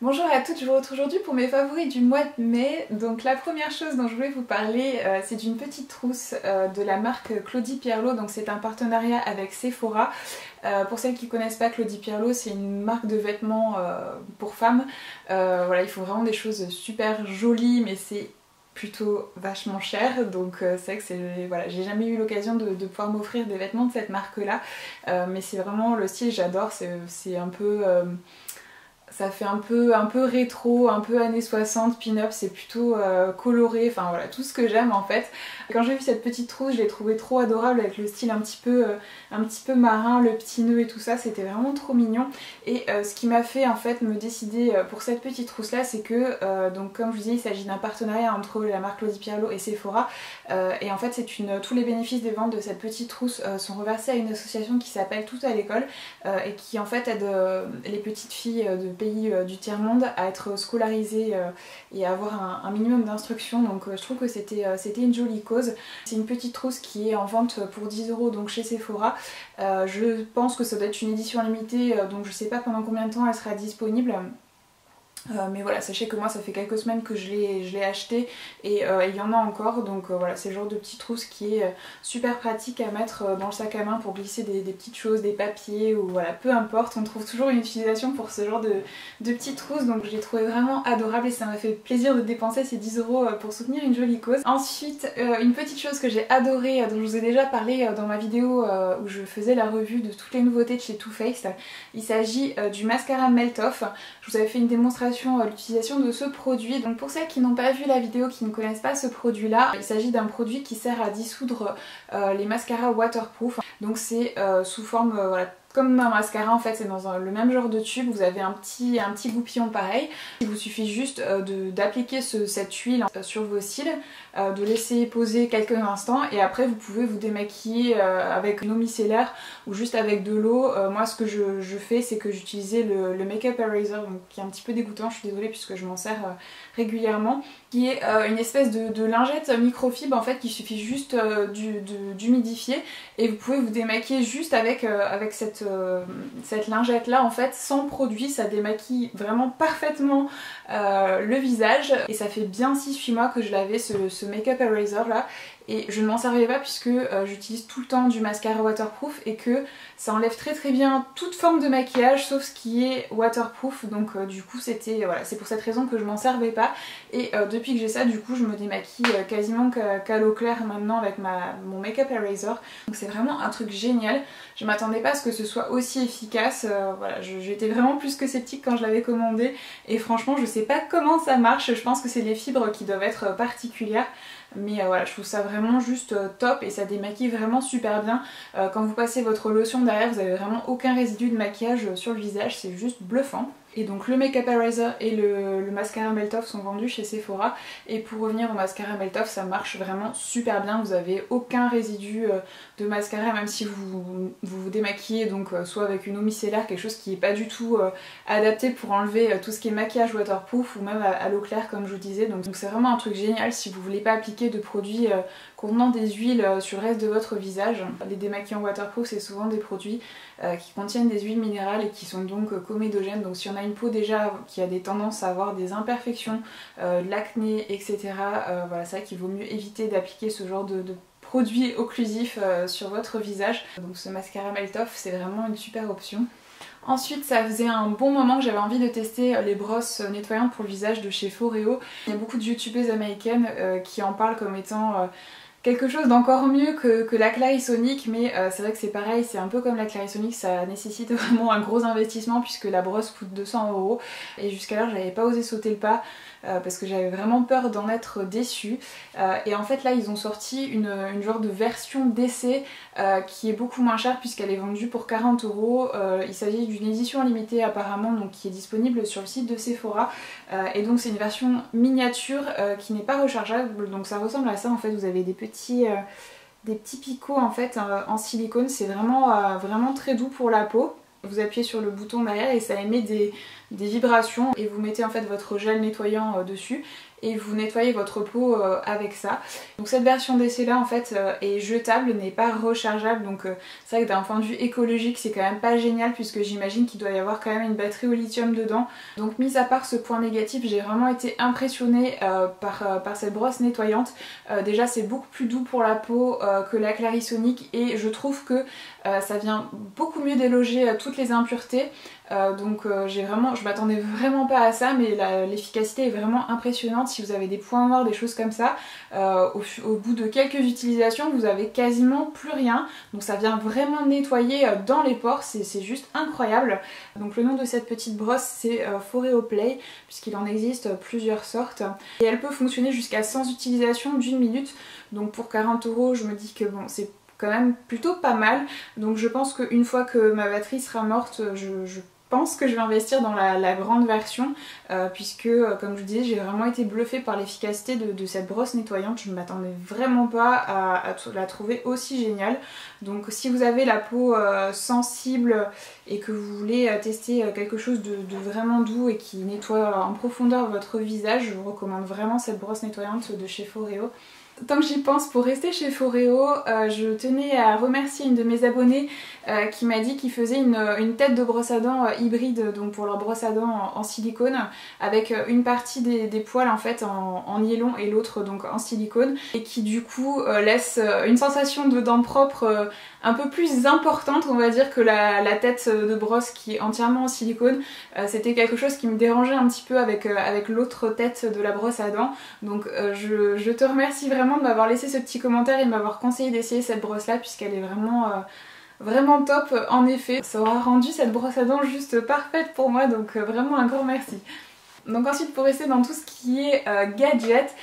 Bonjour à toutes, je vous retrouve aujourd'hui pour mes favoris du mois de mai. Donc la première chose dont je voulais vous parler, c'est d'une petite trousse de la marque Claudie Pierlot. Donc c'est un partenariat avec Sephora. Pour celles qui ne connaissent pas Claudie Pierlot, c'est une marque de vêtements pour femmes. Voilà, ils font vraiment des choses super jolies, mais c'est plutôt vachement cher, donc c'est vrai que c'est, voilà, j'ai jamais eu l'occasion de pouvoir m'offrir des vêtements de cette marque là, mais c'est vraiment le style, j'adore, c'est un peu... ça fait un peu rétro, un peu années 60, pin-up, c'est plutôt coloré, enfin voilà, tout ce que j'aime en fait. Quand j'ai vu cette petite trousse, je l'ai trouvée trop adorable avec le style un petit peu marin, le petit nœud et tout ça, c'était vraiment trop mignon. Et ce qui m'a fait en fait me décider pour cette petite trousse là, c'est que, donc comme je vous disais, il s'agit d'un partenariat entre la marque Claudie Pierlot et Sephora. Et en fait tous les bénéfices des ventes de cette petite trousse sont reversés à une association qui s'appelle Tout à l'école et qui en fait aide les petites filles de pays du tiers-monde à être scolarisées et à avoir un minimum d'instruction. Donc je trouve que c'était une jolie cause. C'est une petite trousse qui est en vente pour 10 € donc chez Sephora. Je pense que ça doit être une édition limitée, donc je sais pas pendant combien de temps elle sera disponible. Mais voilà, sachez que moi ça fait quelques semaines que je l'ai acheté et il y en a encore, donc voilà, c'est le genre de petite trousse qui est super pratique à mettre dans le sac à main pour glisser des petites choses, des papiers ou voilà, peu importe, on trouve toujours une utilisation pour ce genre de petites trousses, donc je l'ai trouvé vraiment adorable et ça m'a fait plaisir de dépenser ces 10 € pour soutenir une jolie cause. Ensuite, une petite chose que j'ai adorée, dont je vous ai déjà parlé dans ma vidéo où je faisais la revue de toutes les nouveautés de chez Too Faced, il s'agit du mascara Melt Off. Je vous avais fait une démonstration l'utilisation de ce produit. Donc pour celles qui n'ont pas vu la vidéo, qui ne connaissent pas ce produit là, il s'agit d'un produit qui sert à dissoudre les mascaras waterproof. Donc c'est sous forme voilà, comme un mascara en fait, c'est dans le même genre de tube, vous avez un petit goupillon pareil. Il vous suffit juste d'appliquer cette huile sur vos cils, de laisser poser quelques instants et après vous pouvez vous démaquiller avec une eau micellaire ou juste avec de l'eau. Moi ce que je fais, c'est que j'utilisais le Makeup Eraser, donc, qui est un petit peu dégoûtant, je suis désolée puisque je m'en sers régulièrement, qui est une espèce de lingette microfibre en fait, qui suffit juste d'humidifier et vous pouvez vous démaquiller juste avec cette lingette là en fait, sans produit. Ça démaquille vraiment parfaitement le visage et ça fait bien 6-8 mois que je l'avais, ce Makeup Eraser là, et je ne m'en servais pas puisque j'utilise tout le temps du mascara waterproof et que ça enlève très bien toute forme de maquillage sauf ce qui est waterproof, donc du coup c'était voilà, c'est pour cette raison que je m'en servais pas. Et depuis que j'ai ça, du coup je me démaquille quasiment qu'à l'eau claire maintenant avec mon Makeup Eraser, donc c'est vraiment un truc génial. Je m'attendais pas à ce que ce soit aussi efficace, voilà, j'étais vraiment plus que sceptique quand je l'avais commandé et franchement je sais pas comment ça marche, je pense que c'est les fibres qui doivent être particulières. Mais voilà, je trouve ça vraiment juste top et ça démaquille vraiment super bien. Quand vous passez votre lotion derrière, vous avez vraiment aucun résidu de maquillage sur le visage, c'est juste bluffant. Et donc le Makeup Eraser et le mascara Melt Off sont vendus chez Sephora. Et pour revenir au mascara Melt Off, ça marche vraiment super bien. Vous avez aucun résidu de mascara, même si vous démaquillez, donc soit avec une eau micellaire, quelque chose qui n'est pas du tout adapté pour enlever tout ce qui est maquillage waterproof, ou même à l'eau claire comme je vous disais. Donc c'est vraiment un truc génial si vous voulez pas appliquer de produits contenant des huiles sur le reste de votre visage. Les démaquillants waterproof, c'est souvent des produits qui contiennent des huiles minérales et qui sont donc comédogènes. Donc si on a une peau déjà qui a des tendances à avoir des imperfections, de l'acné, etc. Voilà, c'est vrai qu'il vaut mieux éviter d'appliquer ce genre de produits occlusifs sur votre visage. Donc ce mascara Melt Off, c'est vraiment une super option. Ensuite, ça faisait un bon moment que j'avais envie de tester les brosses nettoyantes pour le visage de chez Foreo. Il y a beaucoup de youtubeuses américaines qui en parlent comme étant quelque chose d'encore mieux que la Clarisonic, mais c'est vrai que c'est pareil, c'est un peu comme la Clarisonic, ça nécessite vraiment un gros investissement puisque la brosse coûte 200 € et jusqu'alors j'avais pas osé sauter le pas parce que j'avais vraiment peur d'en être déçue. Et en fait là ils ont sorti une genre de version d'essai qui est beaucoup moins chère puisqu'elle est vendue pour 40 €. Il s'agit d'une édition limitée apparemment, donc qui est disponible sur le site de Sephora, et donc c'est une version miniature qui n'est pas rechargeable, donc ça ressemble à ça en fait. Vous avez des petits picots en fait en silicone, c'est vraiment très doux pour la peau. Vous appuyez sur le bouton derrière et ça émet des vibrations et vous mettez en fait votre gel nettoyant dessus et vous nettoyez votre peau avec ça. Donc cette version d'essai là en fait est jetable, n'est pas rechargeable, donc c'est vrai que d'un point de vue écologique c'est quand même pas génial puisque j'imagine qu'il doit y avoir quand même une batterie au lithium dedans. Donc mis à part ce point négatif, j'ai vraiment été impressionnée par cette brosse nettoyante. Déjà c'est beaucoup plus doux pour la peau que la Clarisonic et je trouve que ça vient beaucoup mieux déloger toutes les impuretés. Je m'attendais vraiment pas à ça, mais l'efficacité est vraiment impressionnante. Si vous avez des points noirs, des choses comme ça, au bout de quelques utilisations vous avez quasiment plus rien, donc ça vient vraiment nettoyer dans les pores, c'est juste incroyable. Donc le nom de cette petite brosse c'est Foreo Play, puisqu'il en existe plusieurs sortes et elle peut fonctionner jusqu'à 100 utilisations d'une minute, donc pour 40 € je me dis que bon c'est quand même plutôt pas mal. Donc je pense qu'une fois que ma batterie sera morte, je pense que je vais investir dans la grande version puisque comme je vous disais j'ai vraiment été bluffée par l'efficacité de cette brosse nettoyante. Je ne m'attendais vraiment pas à la trouver aussi géniale. Donc si vous avez la peau sensible et que vous voulez tester quelque chose de vraiment doux et qui nettoie en profondeur votre visage, je vous recommande vraiment cette brosse nettoyante de chez Foreo. Tant que j'y pense, pour rester chez Foreo, je tenais à remercier une de mes abonnées qui m'a dit qu'ils faisaient une tête de brosse à dents hybride, donc pour leur brosse à dents en silicone, avec une partie des poils en fait en nylon et l'autre donc en silicone, et qui du coup laisse une sensation de dents propres un peu plus importante on va dire que la tête de brosse qui est entièrement en silicone. C'était quelque chose qui me dérangeait un petit peu avec l'autre tête de la brosse à dents, donc je te remercie vraiment de m'avoir laissé ce petit commentaire et de m'avoir conseillé d'essayer cette brosse là puisqu'elle est vraiment top en effet. Ça aura rendu cette brosse à dents juste parfaite pour moi, donc vraiment un grand merci. Donc ensuite pour rester dans tout ce qui est gadget,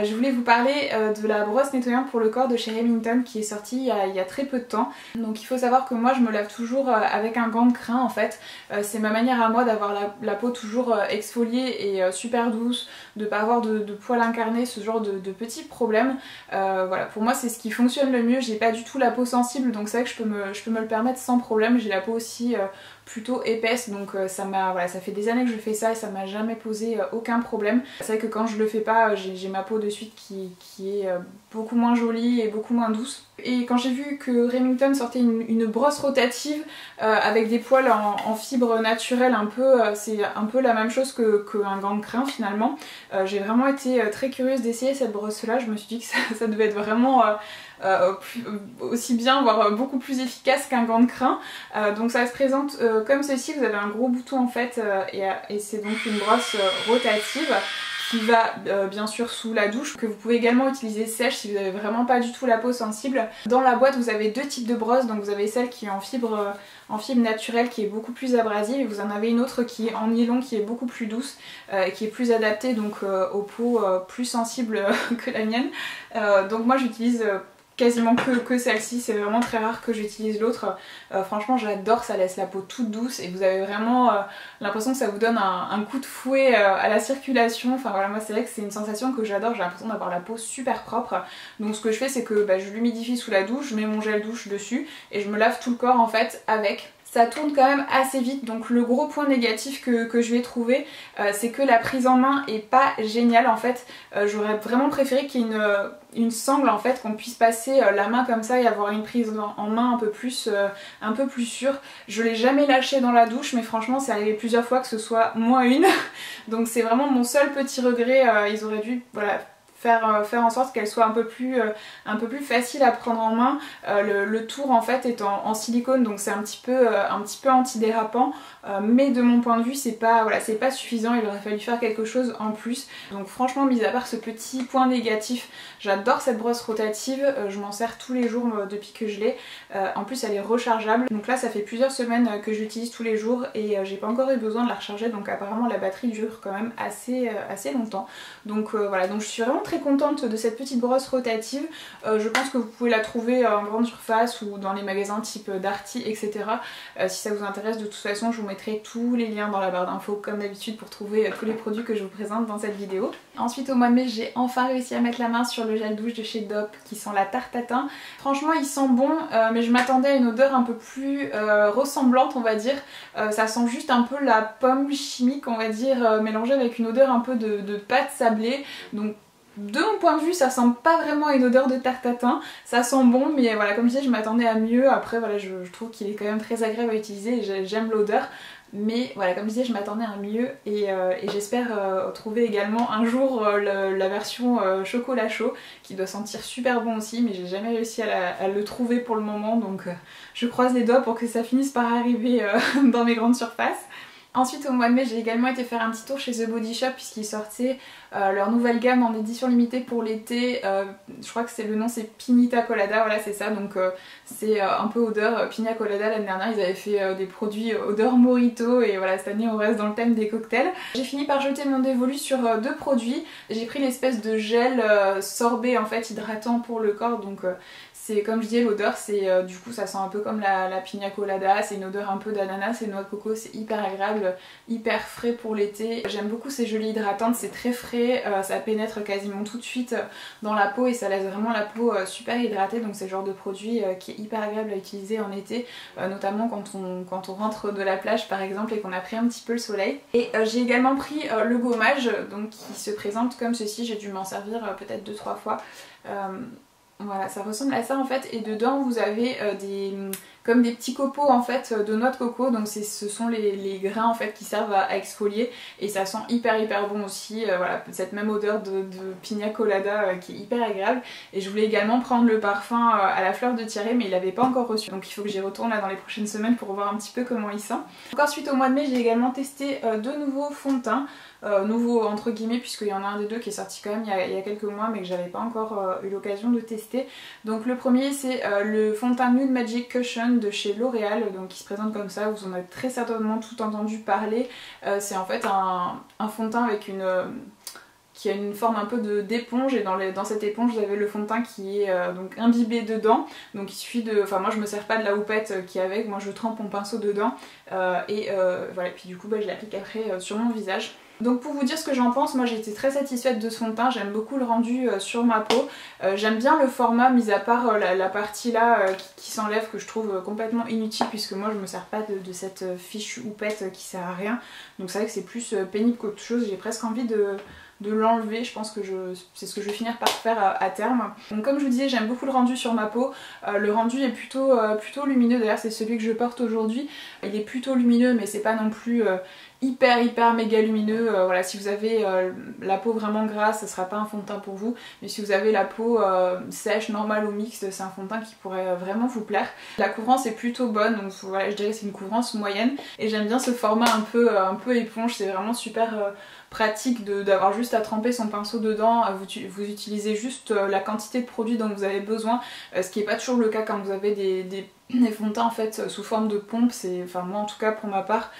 je voulais vous parler de la brosse nettoyante pour le corps de chez Remington qui est sortie il y a très peu de temps. Donc il faut savoir que moi je me lave toujours avec un gant de crin en fait. C'est ma manière à moi d'avoir la peau toujours exfoliée et super douce, de pas avoir de poils incarnés, ce genre de petits problèmes. Voilà, pour moi c'est ce qui fonctionne le mieux. J'ai pas du tout la peau sensible, donc c'est vrai que je peux me le permettre sans problème. J'ai la peau aussi plutôt épaisse, donc voilà, ça fait des années que je fais ça et ça m'a jamais posé aucun problème. C'est vrai que quand je le fais pas, j'ai ma peau de suite qui est beaucoup moins jolie et beaucoup moins douce. Et quand j'ai vu que Remington sortait une brosse rotative avec des poils en fibre naturelle, c'est un peu la même chose qu'un gant de crin finalement. J'ai vraiment été très curieuse d'essayer cette brosse là. Je me suis dit que ça devait être vraiment aussi bien, voire beaucoup plus efficace qu'un gant de crin. Donc ça se présente comme ceci. Vous avez un gros bouton en fait et c'est donc une brosse rotative qui va bien sûr sous la douche, que vous pouvez également utiliser sèche si vous n'avez vraiment pas du tout la peau sensible. Dans la boîte vous avez deux types de brosses, donc vous avez celle qui est en fibre naturelle qui est beaucoup plus abrasive et vous en avez une autre qui est en nylon qui est beaucoup plus douce, qui est plus adaptée donc aux peaux plus sensibles que la mienne. Donc moi j'utilise quasiment que celle-ci, c'est vraiment très rare que j'utilise l'autre. Franchement j'adore, ça laisse la peau toute douce et vous avez vraiment l'impression que ça vous donne un coup de fouet à la circulation. Enfin voilà, moi c'est vrai que c'est une sensation que j'adore, j'ai l'impression d'avoir la peau super propre. Donc ce que je fais c'est que je l'humidifie sous la douche, je mets mon gel douche dessus et je me lave tout le corps en fait avec. Ça tourne quand même assez vite, donc le gros point négatif que je vais trouver c'est que la prise en main est pas géniale en fait. J'aurais vraiment préféré qu'il y ait une sangle en fait, qu'on puisse passer la main comme ça et avoir une prise en main un peu plus sûre. Je l'ai jamais lâché dans la douche, mais franchement c'est arrivé plusieurs fois que ce soit moins une. Donc c'est vraiment mon seul petit regret. Ils auraient dû voilà, faire en sorte qu'elle soit un peu plus facile à prendre en main. Le tour en fait est en silicone, donc c'est un petit peu antidérapant, mais de mon point de vue c'est pas suffisant, il aurait fallu faire quelque chose en plus. Donc franchement, mis à part ce petit point négatif, j'adore cette brosse rotative, je m'en sers tous les jours depuis que je l'ai. En plus elle est rechargeable, donc là ça fait plusieurs semaines que j'utilise tous les jours et j'ai pas encore eu besoin de la recharger, donc apparemment la batterie dure quand même assez longtemps. Donc voilà, donc je suis vraiment très très contente de cette petite brosse rotative. Je pense que vous pouvez la trouver en grande surface ou dans les magasins type Darty, etc. Si ça vous intéresse, de toute façon je vous mettrai tous les liens dans la barre d'infos comme d'habitude pour trouver tous les produits que je vous présente dans cette vidéo. Ensuite au mois de mai j'ai enfin réussi à mettre la main sur le gel douche de chez Dove qui sent la tarte tatin. Franchement il sent bon mais je m'attendais à une odeur un peu plus ressemblante on va dire. Ça sent juste un peu la pomme chimique on va dire mélangée avec une odeur un peu de pâte sablée. Donc de mon point de vue ça sent pas vraiment une odeur de tarte tatin, ça sent bon mais voilà comme je disais je m'attendais à mieux. Après voilà je trouve qu'il est quand même très agréable à utiliser et j'aime l'odeur. Mais voilà comme je disais je m'attendais à mieux et j'espère trouver également un jour la version chocolat chaud qui doit sentir super bon aussi mais j'ai jamais réussi à le trouver pour le moment donc je croise les doigts pour que ça finisse par arriver dans mes grandes surfaces. Ensuite au mois de mai j'ai également été faire un petit tour chez The Body Shop puisqu'ils sortaient leur nouvelle gamme en édition limitée pour l'été. Je crois que le nom c'est Piñata Colada, voilà c'est ça, donc c'est un peu odeur Piña Colada. L'année dernière ils avaient fait des produits odeur Mojito et voilà cette année on reste dans le thème des cocktails. J'ai fini par jeter mon dévolu sur deux produits. J'ai pris l'espèce de gel sorbet en fait hydratant pour le corps donc c'est comme je disais l'odeur c'est du coup ça sent un peu comme la Piña Colada, c'est une odeur un peu d'ananas et noix de coco, c'est hyper agréable, hyper frais pour l'été. J'aime beaucoup ces gelées hydratantes, c'est très frais, ça pénètre quasiment tout de suite dans la peau et ça laisse vraiment la peau super hydratée donc c'est le genre de produit qui est hyper agréable à utiliser en été, notamment quand on rentre de la plage par exemple et qu'on a pris un petit peu le soleil. Et j'ai également pris le gommage donc qui se présente comme ceci, j'ai dû m'en servir peut-être 2-3 fois. Voilà, ça ressemble à ça en fait et dedans vous avez comme des petits copeaux en fait de noix de coco donc ce sont les grains en fait qui servent à exfolier et ça sent hyper bon aussi, voilà cette même odeur de Piña Colada qui est hyper agréable. Et je voulais également prendre le parfum à la fleur de Thierry mais il l'avait pas encore reçu donc il faut que j'y retourne là dans les prochaines semaines pour voir un petit peu comment il sent. Donc ensuite au mois de mai j'ai également testé deux nouveaux fonds de teint. Nouveau entre guillemets puisqu'il y en a un des deux qui est sorti quand même il y a quelques mois mais que j'avais pas encore eu l'occasion de tester. Donc le premier c'est le fond de teint Nude Magic Cushion de chez L'Oréal donc qui se présente comme ça, vous en avez très certainement tout entendu parler. C'est en fait un fond de teint avec qui a une forme un peu d'éponge et dans cette éponge vous avez le fond de teint qui est donc imbibé dedans. Donc il suffit de... Enfin moi je me sers pas de la houppette qui est avec, moi je trempe mon pinceau dedans voilà et puis du coup je l'applique après sur mon visage. Donc pour vous dire ce que j'en pense, moi j'ai été très satisfaite de ce fond de teint, j'aime beaucoup le rendu sur ma peau. J'aime bien le format, mis à part la partie là qui s'enlève que je trouve complètement inutile puisque moi je me sers pas de cette fichue houppette qui sert à rien. Donc c'est vrai que c'est plus pénible qu'autre chose, j'ai presque envie de l'enlever, je pense que c'est ce que je vais finir par faire à terme. Donc comme je vous disais j'aime beaucoup le rendu sur ma peau, le rendu est plutôt lumineux, d'ailleurs c'est celui que je porte aujourd'hui, il est plutôt lumineux mais c'est pas non plus hyper méga lumineux. Voilà, si vous avez la peau vraiment grasse ce sera pas un fond de teint pour vous, mais si vous avez la peau sèche, normale ou mixte c'est un fond de teint qui pourrait vraiment vous plaire. La couvrance est plutôt bonne donc voilà je dirais que c'est une couvrance moyenne et j'aime bien ce format un peu éponge, c'est vraiment super pratique d'avoir juste à tremper son pinceau dedans, vous utilisez juste la quantité de produit dont vous avez besoin, ce qui n'est pas toujours le cas quand vous avez des fonds de teint en fait sous forme de pompe. Enfin moi en tout cas pour ma part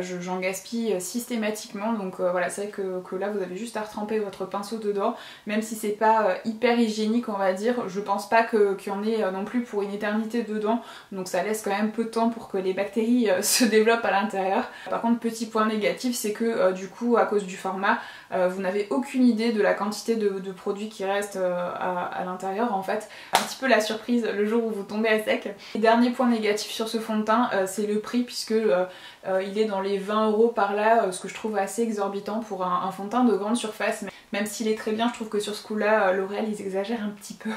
j'en gaspille systématiquement donc voilà c'est vrai que là vous avez juste à retremper votre pinceau dedans, même si c'est pas hyper hygiénique on va dire, je pense pas qu'il y en ait non plus pour une éternité dedans donc ça laisse quand même peu de temps pour que les bactéries se développent à l'intérieur. Par contre petit point négatif c'est que du coup à cause du format vous n'avez aucune idée de la quantité de produits qui restent à l'intérieur en fait. Un petit peu la surprise le jour où vous tombez à sec. Et dernier point négatif sur ce fond de teint c'est le prix puisque il est dans les 20 € par là, ce que je trouve assez exorbitant pour un fond de teint de grande surface. Même s'il est très bien, je trouve que sur ce coup là L'Oréal ils exagèrent un petit peu.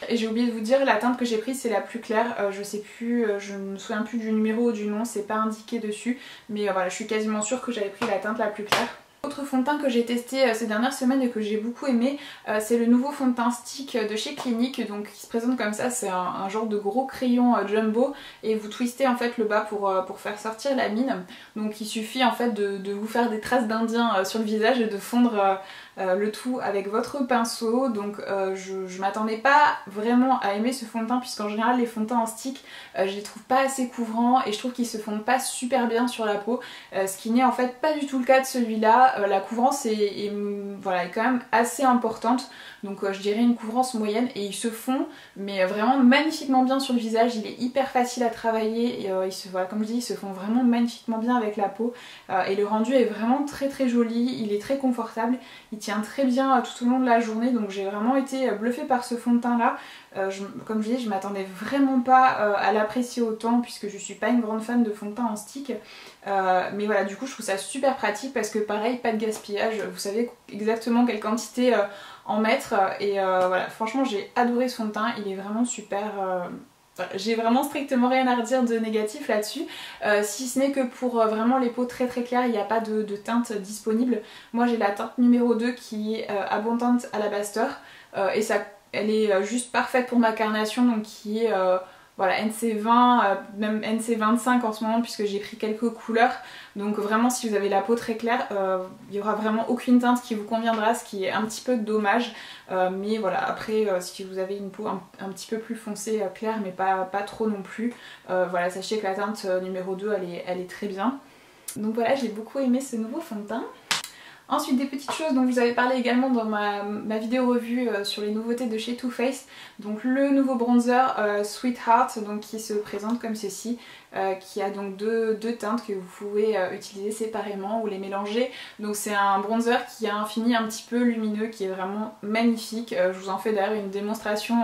Et j'ai oublié de vous dire, la teinte que j'ai prise c'est la plus claire, je sais plus, je ne me souviens plus du numéro ou du nom, c'est pas indiqué dessus, mais voilà je suis quasiment sûre que j'avais pris la teinte la plus claire. Autre fond de teint que j'ai testé ces dernières semaines et que j'ai beaucoup aimé, c'est le nouveau fond de teint stick de chez Clinique, donc qui se présente comme ça, c'est un genre de gros crayon jumbo et vous twistez en fait le bas pour faire sortir la mine. Donc il suffit en fait de vous faire des traces d'Indien sur le visage et de fondre le tout avec votre pinceau. Donc je m'attendais pas vraiment à aimer ce fond de teint puisqu'en général les fonds de teint en stick je les trouve pas assez couvrants et je trouve qu'ils se fondent pas super bien sur la peau, ce qui n'est en fait pas du tout le cas de celui-là. La couvrance voilà, est quand même assez importante, donc je dirais une couvrance moyenne, et ils se fond mais vraiment magnifiquement bien sur le visage. Il est hyper facile à travailler et voilà, comme je dis, ils se font vraiment magnifiquement bien avec la peau et le rendu est vraiment très joli, il est très confortable, il tient très bien tout au long de la journée, donc j'ai vraiment été bluffée par ce fond de teint là. Comme je dis, je m'attendais vraiment pas à l'apprécier autant puisque je suis pas une grande fan de fond de teint en stick, mais voilà, du coup je trouve ça super pratique parce que pareil, pas de gaspillage, vous savez exactement quelle quantité en mettre, et voilà, franchement j'ai adoré ce fond de teint, il est vraiment super. J'ai vraiment strictement rien à redire de négatif là-dessus, si ce n'est que pour vraiment les peaux très claires, il n'y a pas de teinte disponible. Moi j'ai la teinte numéro 2 qui est abondante alabaster, et elle est juste parfaite pour ma carnation, donc qui est voilà, NC20, même NC25 en ce moment puisque j'ai pris quelques couleurs. Donc vraiment si vous avez la peau très claire, il n'y aura vraiment aucune teinte qui vous conviendra, ce qui est un petit peu dommage. Mais voilà, après si vous avez une peau un petit peu plus foncée, claire mais pas trop non plus, voilà, sachez que la teinte numéro 2 elle est très bien. Donc voilà, j'ai beaucoup aimé ce nouveau fond de teint. Ensuite, des petites choses dont je vous avais parlé également dans ma vidéo revue sur les nouveautés de chez Too Faced. Donc le nouveau bronzer Sweetheart, donc qui se présente comme ceci, qui a donc deux teintes que vous pouvez utiliser séparément ou les mélanger. Donc c'est un bronzer qui a un fini un petit peu lumineux qui est vraiment magnifique. Je vous en fais d'ailleurs une démonstration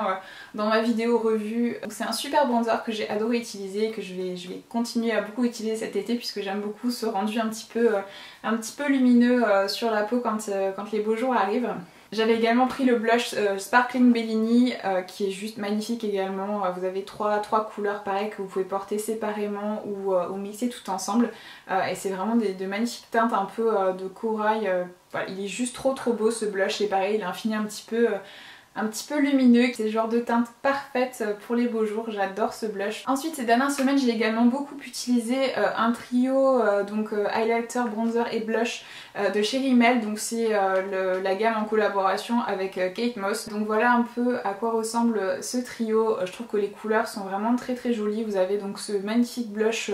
dans ma vidéo revue. C'est un super bronzer que j'ai adoré utiliser et que je vais continuer à beaucoup utiliser cet été puisque j'aime beaucoup ce rendu un petit peu lumineux sur la peau quand les beaux jours arrivent. J'avais également pris le blush Sparkling Bellini qui est juste magnifique également. Vous avez trois couleurs pareilles que vous pouvez porter séparément ou mixer tout ensemble. Et c'est vraiment de magnifiques teintes un peu de corail. Voilà, il est juste trop beau ce blush, et pareil il a un fini un petit peu lumineux, c'est le genre de teinte parfaite pour les beaux jours, j'adore ce blush. Ensuite ces dernières semaines j'ai également beaucoup utilisé un trio donc highlighter, bronzer et blush de chez Rimmel, donc c'est la gamme en collaboration avec Kate Moss. Donc voilà un peu à quoi ressemble ce trio. Je trouve que les couleurs sont vraiment très jolies. Vous avez donc ce magnifique blush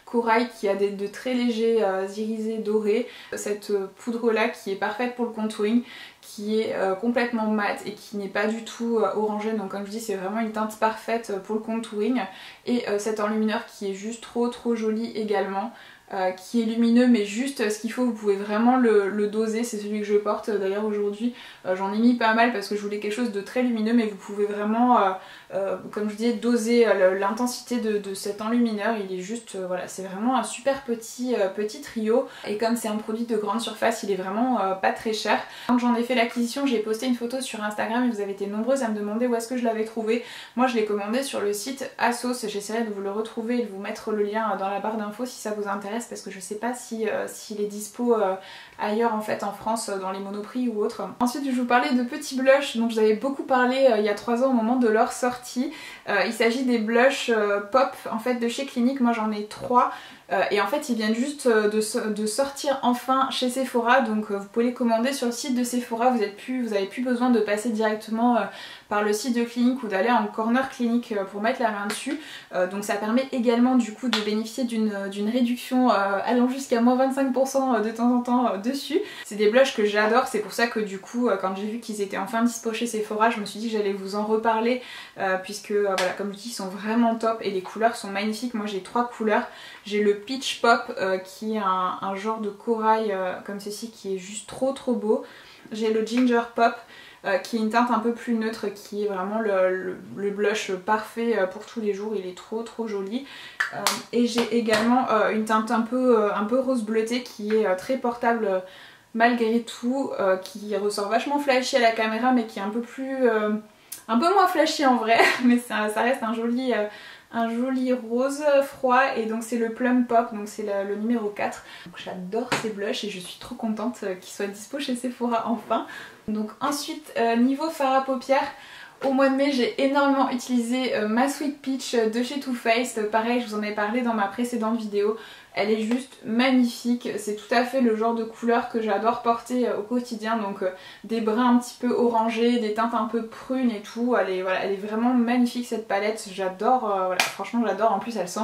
corail qui a de très légers irisés dorés, cette poudre là qui est parfaite pour le contouring, qui est complètement mat et qui n'est pas du tout orangé, donc comme je dis c'est vraiment une teinte parfaite pour le contouring, et cet enlumineur qui est juste trop joli également, qui est lumineux mais juste ce qu'il faut, vous pouvez vraiment le doser, c'est celui que je porte d'ailleurs aujourd'hui. J'en ai mis pas mal parce que je voulais quelque chose de très lumineux, mais vous pouvez vraiment comme je disais doser l'intensité de cet enlumineur. Il est juste voilà, c'est vraiment un super petit trio, et comme c'est un produit de grande surface il est vraiment pas très cher. Quand j'en ai fait l'acquisition, j'ai posté une photo sur Instagram et vous avez été nombreuses à me demander où est-ce que je l'avais trouvé. Moi je l'ai commandé sur le site Asos, j'essaierai de vous le retrouver et de vous mettre le lien dans la barre d'infos si ça vous intéresse, parce que je sais pas s'il est dispo ailleurs en fait en France dans les Monoprix ou autres. Ensuite je vous parlais de petits blushs dont je vous avais beaucoup parlé il y a 3 ans au moment de leur sortie. Il s'agit des blushs pop en fait de chez Clinique, moi j'en ai 3. Et en fait ils viennent juste de sortir enfin chez Sephora, donc vous pouvez les commander sur le site de Sephora, vous avez plus besoin de passer directement par le site de Clinique ou d'aller en corner Clinique pour mettre la main dessus. Donc ça permet également du coup de bénéficier d'une réduction allant jusqu'à moins 25% de temps en temps dessus. C'est des blushs que j'adore, c'est pour ça que du coup quand j'ai vu qu'ils étaient enfin dispo chez Sephora, je me suis dit que j'allais vous en reparler puisque voilà, comme je dis ils sont vraiment top et les couleurs sont magnifiques. Moi j'ai 3 couleurs, j'ai le Peach Pop qui est un genre de corail comme ceci qui est juste trop beau. J'ai le Ginger Pop qui est une teinte un peu plus neutre, qui est vraiment le blush parfait pour tous les jours, il est trop joli. Et j'ai également une teinte un peu rose bleuté qui est très portable malgré tout, qui ressort vachement flashy à la caméra mais qui est un peu moins flashy en vrai, mais ça reste un joli rose froid, et donc c'est le Plum Pop, donc c'est le numéro 4. J'adore ces blushs et je suis trop contente qu'ils soient dispo chez Sephora enfin. Donc ensuite niveau fard à paupières, au mois de mai j'ai énormément utilisé ma Sweet Peach de chez Too Faced. Pareil je vous en ai parlé dans ma précédente vidéo, Elle est juste magnifique, c'est tout à fait le genre de couleur que j'adore porter au quotidien, donc des bruns un petit peu orangés, des teintes un peu prunes et tout. Voilà, elle est vraiment magnifique cette palette, j'adore, voilà, franchement j'adore. En plus elle sent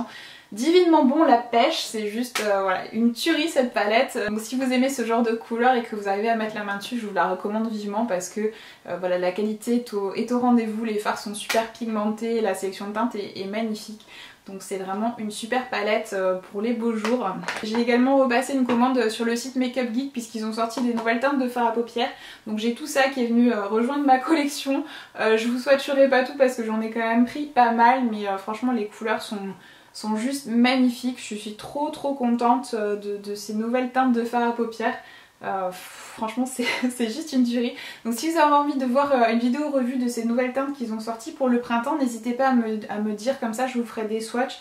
divinement bon la pêche, c'est juste voilà, une tuerie cette palette. Donc si vous aimez ce genre de couleur et que vous arrivez à mettre la main dessus, je vous la recommande vivement parce que voilà, la qualité est au rendez-vous, les fards sont super pigmentés, la sélection de teintes est magnifique. Donc c'est vraiment une super palette pour les beaux jours. J'ai également repassé une commande sur le site Makeup Geek puisqu'ils ont sorti des nouvelles teintes de fard à paupières. Donc j'ai tout ça qui est venu rejoindre ma collection. Je vous souhaiterais pas tout parce que j'en ai quand même pris pas mal, mais franchement les couleurs sont juste magnifiques. Je suis trop contente de ces nouvelles teintes de fard à paupières. Franchement c'est juste une tuerie. Donc si vous avez envie de voir une vidéo revue de ces nouvelles teintes qu'ils ont sorties pour le printemps, n'hésitez pas à me dire, comme ça je vous ferai des swatchs.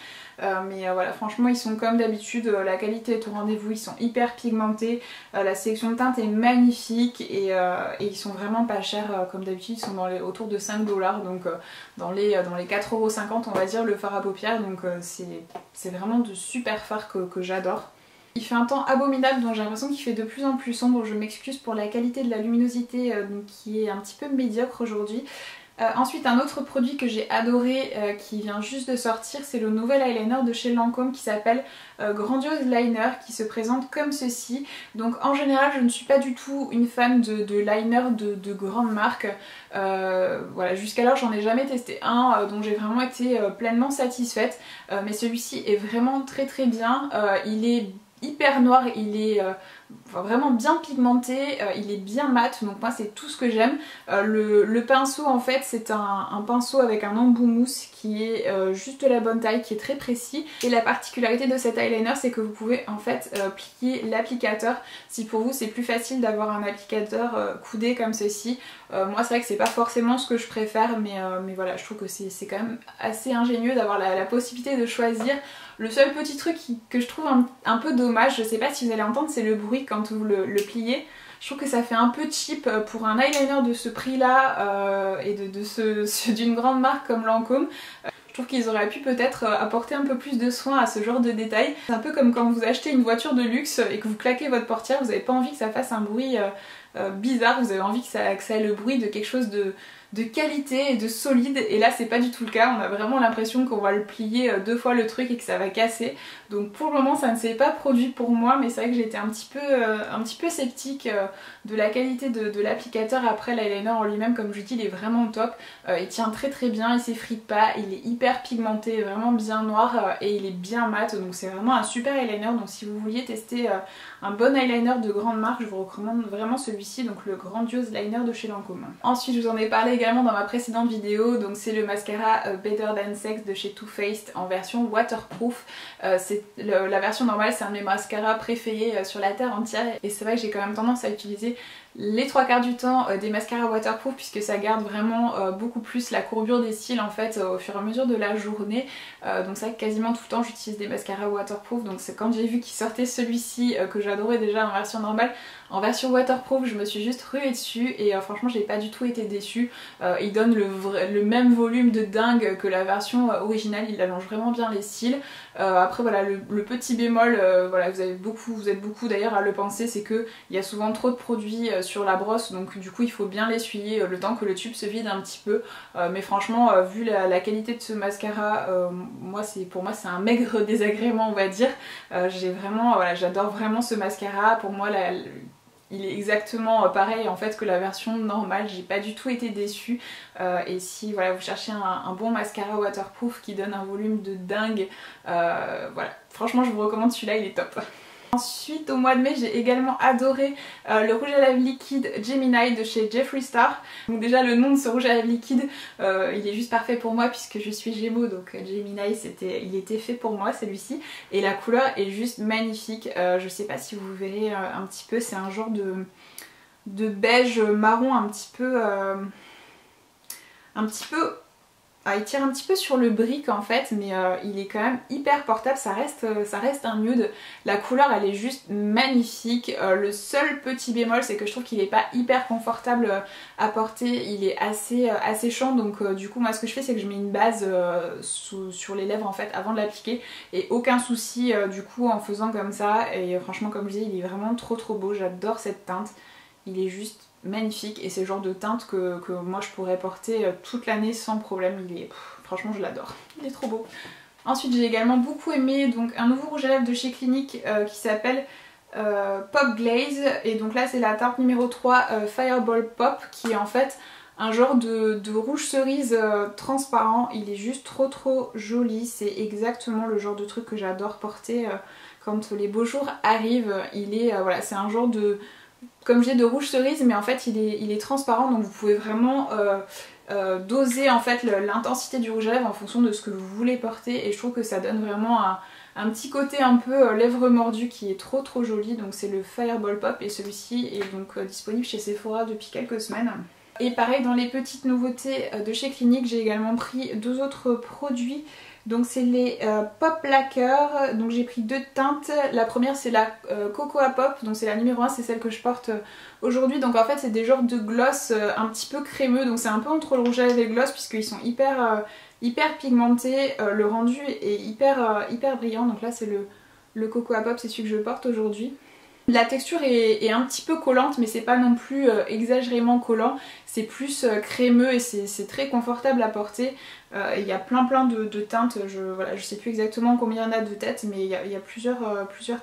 Mais voilà, franchement ils sont comme d'habitude, la qualité est au rendez-vous, ils sont hyper pigmentés, la sélection de teintes est magnifique et ils sont vraiment pas chers comme d'habitude, ils sont autour de 5 $, donc dans les 4,50 € on va dire le fard à paupières, donc c'est vraiment de super fards que j'adore. Il fait un temps abominable donc j'ai l'impression qu'il fait de plus en plus sombre, je m'excuse pour la qualité de la luminosité qui est un petit peu médiocre aujourd'hui. Ensuite un autre produit que j'ai adoré qui vient juste de sortir, c'est le nouvel eyeliner de chez Lancôme qui s'appelle Grandiose Liner, qui se présente comme ceci. Donc en général je ne suis pas du tout une fan de liner de grandes marques. Voilà, jusqu'alors j'en ai jamais testé un dont j'ai vraiment été pleinement satisfaite, mais celui-ci est vraiment très bien. Il est hyper noir, il est vraiment bien pigmenté, il est bien mat, donc moi c'est tout ce que j'aime. Le pinceau en fait c'est un pinceau avec un embout mousse qui est juste de la bonne taille, qui est très précis, et la particularité de cet eyeliner c'est que vous pouvez en fait plier l'applicateur si pour vous c'est plus facile d'avoir un applicateur coudé comme ceci. Moi c'est vrai que c'est pas forcément ce que je préfère, mais voilà, je trouve que c'est quand même assez ingénieux d'avoir la possibilité de choisir. Le seul petit truc que je trouve un peu dommage, je sais pas si vous allez entendre, c'est le bruit quand vous le pliez. Je trouve que ça fait un peu cheap pour un eyeliner de ce prix là et d'une grande marque comme Lancôme. Je trouve qu'ils auraient pu peut-être apporter un peu plus de soin à ce genre de détails. C'est un peu comme quand vous achetez une voiture de luxe et que vous claquez votre portière, vous n'avez pas envie que ça fasse un bruit bizarre, vous avez envie que ça ait le bruit de quelque chose de qualité et de solide, et là c'est pas du tout le cas, on a vraiment l'impression qu'on va le plier 2 fois le truc et que ça va casser. Donc pour le moment ça ne s'est pas produit pour moi, mais c'est vrai que j'étais un petit peu sceptique de la qualité de l'applicateur. Après l'eyeliner en lui-même, comme je dis, il est vraiment top, il tient très bien, il s'effrite pas, il est hyper pigmenté, vraiment bien noir et il est bien mat, donc c'est vraiment un super eyeliner. Donc si vous vouliez tester un bon eyeliner de grande marque, je vous recommande vraiment celui-ci, donc le Grandiose Liner de chez Lancôme. Ensuite je vous en ai parlé également dans ma précédente vidéo, donc c'est le mascara Better Than Sex de chez Too Faced en version waterproof. La version normale c'est un de mes mascaras préférés sur la terre entière, et c'est vrai que j'ai quand même tendance à utiliser les 3/4 du temps des mascaras waterproof puisque ça garde vraiment beaucoup plus la courbure des cils en fait au fur et à mesure de la journée. Donc c'est vrai que quasiment tout le temps j'utilise des mascaras waterproof, donc c'est quand j'ai vu qu'il sortait celui-ci que j'adorais déjà en version normale, en version waterproof je me suis juste ruée dessus et franchement j'ai pas du tout été déçue. Il donne le même volume de dingue que la version originale, il allonge vraiment bien les cils. Après voilà, le petit bémol, voilà, vous êtes beaucoup d'ailleurs à le penser, c'est qu'il y a souvent trop de produits sur la brosse, donc du coup il faut bien l'essuyer le temps que le tube se vide un petit peu. Mais franchement vu la qualité de ce mascara, pour moi c'est un maigre désagrément on va dire. Voilà, j'adore vraiment ce mascara, pour moi il est exactement pareil en fait que la version normale, j'ai pas du tout été déçue. Et si voilà, vous cherchez un bon mascara waterproof qui donne un volume de dingue, voilà, franchement je vous recommande celui-là, il est top. Ensuite au mois de mai j'ai également adoré le rouge à lèvres liquide Gemini de chez Jeffree Star. Donc déjà le nom de ce rouge à lèvres liquide il est juste parfait pour moi puisque je suis Gémeaux, donc Gemini il était fait pour moi celui-ci, et la couleur est juste magnifique. Je sais pas si vous verrez un petit peu, c'est un genre de beige marron un petit peu il tire un petit peu sur le brick en fait, mais il est quand même hyper portable, ça reste un nude. La couleur elle est juste magnifique. Le seul petit bémol c'est que je trouve qu'il est pas hyper confortable à porter, il est assez chiant, donc du coup moi ce que je fais c'est que je mets une base sur les lèvres en fait avant de l'appliquer, et aucun souci du coup en faisant comme ça. Et franchement comme je dis, il est vraiment trop beau, j'adore cette teinte, il est juste magnifique et c'est le genre de teinte que moi je pourrais porter toute l'année sans problème. Franchement je l'adore, il est trop beau. Ensuite j'ai également beaucoup aimé donc un nouveau rouge à lèvres de chez Clinique qui s'appelle Pop Glaze, et donc là c'est la teinte numéro 3 Fireball Pop, qui est en fait un genre de rouge cerise transparent. Il est juste trop joli, c'est exactement le genre de truc que j'adore porter quand les beaux jours arrivent. Voilà, c'est un genre de, comme j'ai de rouge cerise, mais en fait il est transparent, donc vous pouvez vraiment doser en fait l'intensité du rouge à lèvres en fonction de ce que vous voulez porter, et je trouve que ça donne vraiment un petit côté un peu lèvres mordues qui est trop joli. Donc c'est le Fireball Pop, et celui-ci est donc disponible chez Sephora depuis quelques semaines. Et pareil, dans les petites nouveautés de chez Clinique, j'ai également pris deux autres produits. Donc c'est les Pop Lacquer, donc j'ai pris deux teintes. La première c'est la Cocoa Pop, donc c'est la numéro 1, c'est celle que je porte aujourd'hui. Donc en fait c'est des genres de gloss un petit peu crémeux, donc c'est un peu entre le rouge à lèvres et le gloss puisqu'ils sont hyper pigmentés. Le rendu est hyper brillant, donc là c'est le Cocoa Pop, c'est celui que je porte aujourd'hui. La texture est un petit peu collante, mais c'est pas non plus exagérément collant, c'est plus crémeux et c'est très confortable à porter. Il y a plein de teintes, voilà, je sais plus exactement combien il y en a de têtes, mais il y a plusieurs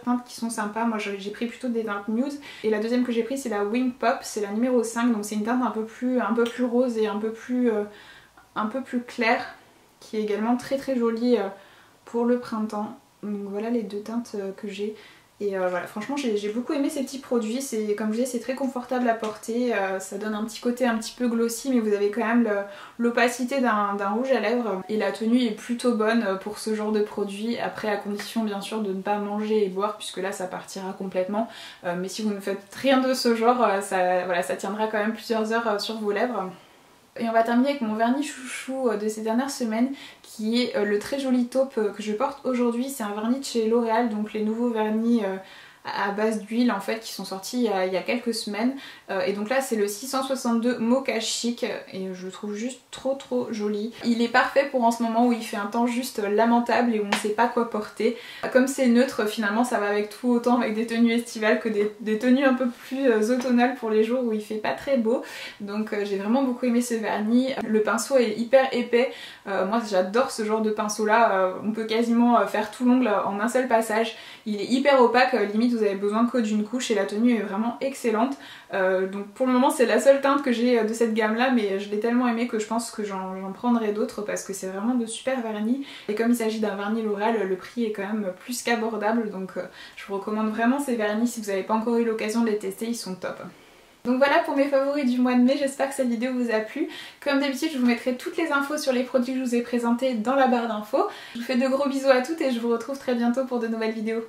teintes qui sont sympas. Moi j'ai pris plutôt des teintes nude, et la deuxième que j'ai pris c'est la Wing Pop, c'est la numéro 5, donc c'est une teinte un peu plus rose et un peu plus claire, qui est également très jolie pour le printemps. Donc voilà les deux teintes que j'ai. Et voilà, franchement j'ai beaucoup aimé ces petits produits, comme je disais c'est très confortable à porter, ça donne un petit côté un petit peu glossy, mais vous avez quand même l'opacité d'un rouge à lèvres, et la tenue est plutôt bonne pour ce genre de produit, après à condition bien sûr de ne pas manger et boire, puisque là ça partira complètement, mais si vous ne faites rien de ce genre, voilà, ça tiendra quand même plusieurs heures sur vos lèvres. Et on va terminer avec mon vernis chouchou de ces dernières semaines, qui est le très joli taupe que je porte aujourd'hui. C'est un vernis de chez L'Oréal, donc les nouveaux vernis à base d'huile en fait qui sont sortis il y a quelques semaines. Et donc là c'est le 662 Mocha Chic, et je le trouve juste trop joli. Il est parfait pour en ce moment où il fait un temps juste lamentable et où on ne sait pas quoi porter. Comme c'est neutre, finalement ça va avec tout, autant avec des tenues estivales que des tenues un peu plus automnales pour les jours où il fait pas très beau. Donc j'ai vraiment beaucoup aimé ce vernis. Le pinceau est hyper épais, moi j'adore ce genre de pinceau là, on peut quasiment faire tout l'ongle en un seul passage. Il est hyper opaque, limite vous avez besoin que d'une couche, et la tenue est vraiment excellente. Donc pour le moment c'est la seule teinte que j'ai de cette gamme là, mais je l'ai tellement aimé que je pense que j'en prendrai d'autres, parce que c'est vraiment de super vernis, et comme il s'agit d'un vernis L'Oréal, le prix est quand même plus qu'abordable, donc je vous recommande vraiment ces vernis. Si vous n'avez pas encore eu l'occasion de les tester, ils sont top. Donc voilà pour mes favoris du mois de mai, j'espère que cette vidéo vous a plu. Comme d'habitude je vous mettrai toutes les infos sur les produits que je vous ai présentés dans la barre d'infos. Je vous fais de gros bisous à toutes et je vous retrouve très bientôt pour de nouvelles vidéos.